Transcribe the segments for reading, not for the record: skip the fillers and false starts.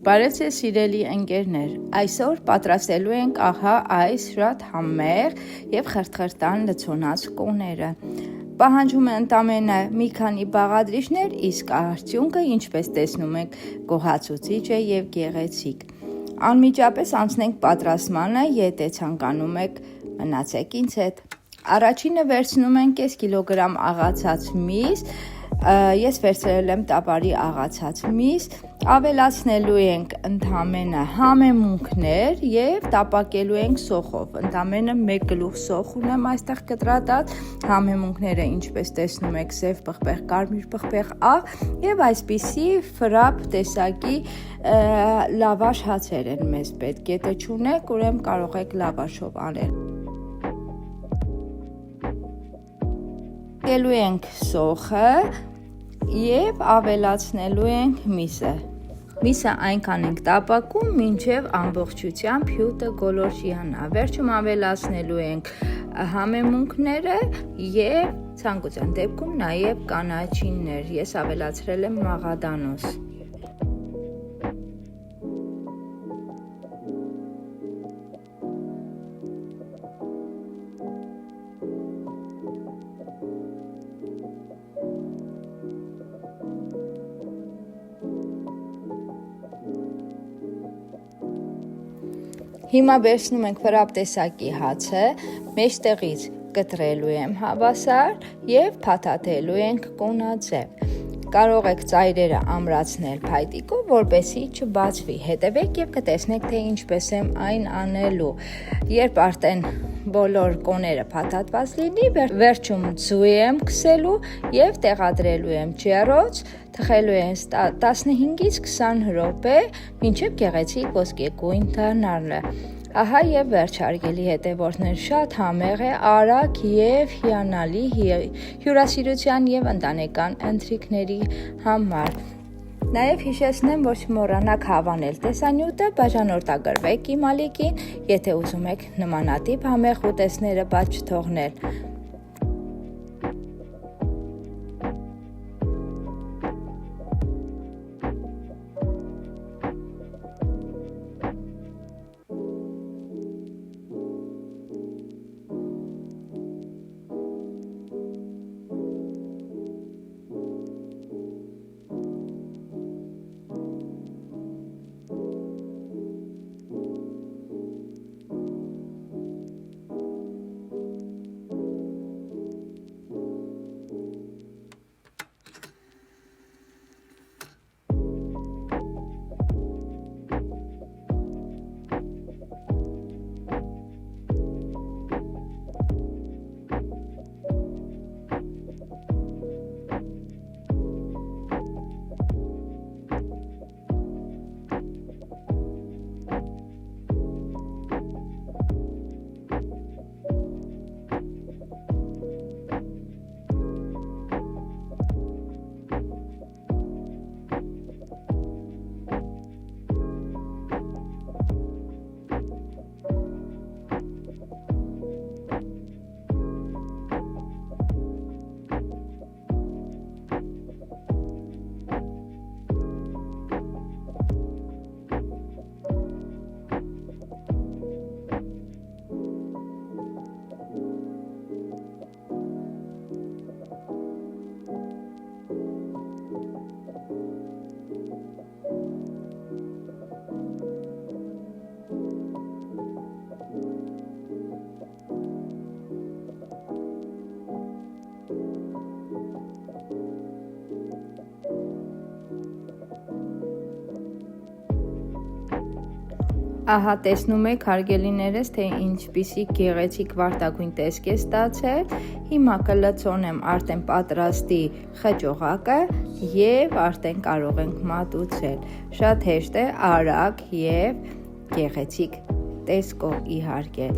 Բարև ձեզ սիրելի ընկերներ, այսօր պատրաստելու ենք ահա այս շատ համեղ և խրթխրտան լցոնած կոները։ Պահանջում է ընդամենը մի քանի բաղադրիչներ, իսկ արդյունքը, ինչպես տեսնում եք, գոհացուցիչ է և գեղեցիկ։ Անմիջապես անցնենք պատրաստմանը, եթե ցանկանում եք, մնացեք ինձ հետ։ Առաջինը վերցնում ենք կես կիլոգրամ աղացած միս, ես վերցրել եմ տապարի աղացած միս, ավելացնելու ենք ընդամենը համեմունքներ և տապակելու ենք սոխով, ընդամենը 1 գլուխ սոխ ունեմ այստեղ կտրատած, համեմունքները ինչպես տեսնում եք սև պղպեղ, կարմիր պղպեղ աղ և այսպիսի ֆրապ տեսակի լավաշ հացեր են մեզ պետք, եթե չունեք, ուրեմն կարող եք լավաշով անել։ Տապակելու ենք սոխը և ավելացնելու ենք միսը։ Միսը այնքան ենք տապակում, մինչև ամբողջությամբ հյութը գոլորշիանա։ Վերջում ավելացնելու ենք համեմունքները և ցանկության դեպքում նաև կանաչիններ։ Ես ավելացրել եմ մաղադանոս։ Հիմա վերցնում ենք ֆրապ տեսակի հացը, մեջտեղից կտրելու եմ հավասար և փաթաթելու ենք կոնաձև։ Կարող եք ծայրերը ամրացնել փայտիկով, որպեսզի չբացվի։ Հետևեք և կտեսնեք, թե ինչպես եմ այն անելու։ Երբ արդեն բոլոր կոները փաթաթված լինի, վերջում ձու եմ քսելու և տեղադրելու եմ ջեռոց, թխելու եմ 15-ից 20 րոպե, մինչև գեղեցիկ ոսկեգույն դառնալը։ Ահա և վերջ հարգելի հետևորդներ, շատ համեղ է, արագ և հիանալի հյուրասիրության և ընտանեկան ընթրիքների համար։ Նաև հիշեցնեմ, որ չմոռանաք հավանել տեսանյութը, բաժանորդագրվեք իմ ալիքին, եթե ուզում եք նմանատիպ համեղ ուտեստները բաց չթողնել։ Ահա տեսնում եք հարգելիներս, թե ինչպիսի գեղեցիկ վարդագույն տեսք է ստացել։ Հիմա կլցոնեմ արդեն պատրաստի խճողակը և արդեն կարող ենք մատուցել։ Շատ հեշտ է, արագ և գեղեցիկ տեսքով իհարկե։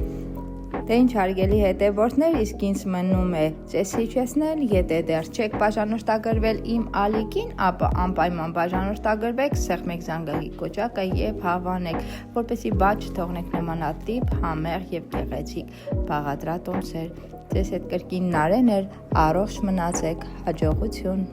Դե ինչ հարգելի հետևորդներ, իսկ ինձ մնում է ձեզ հիշեցնել, եթե դեռ չեք բաժանորդագրվել իմ ալիքին, ապա անպայման բաժանորդագրվեք, սեղմեք զանգակի կոճակը և հավանեք, որպեսզի բաց չթողնեք նմանատիպ համեղ և գեղեցիկ բաղադրատոմսեր։ Ձեզ հետ կրկին Նարեն էր, առողջ մնացեք, հաջողություն։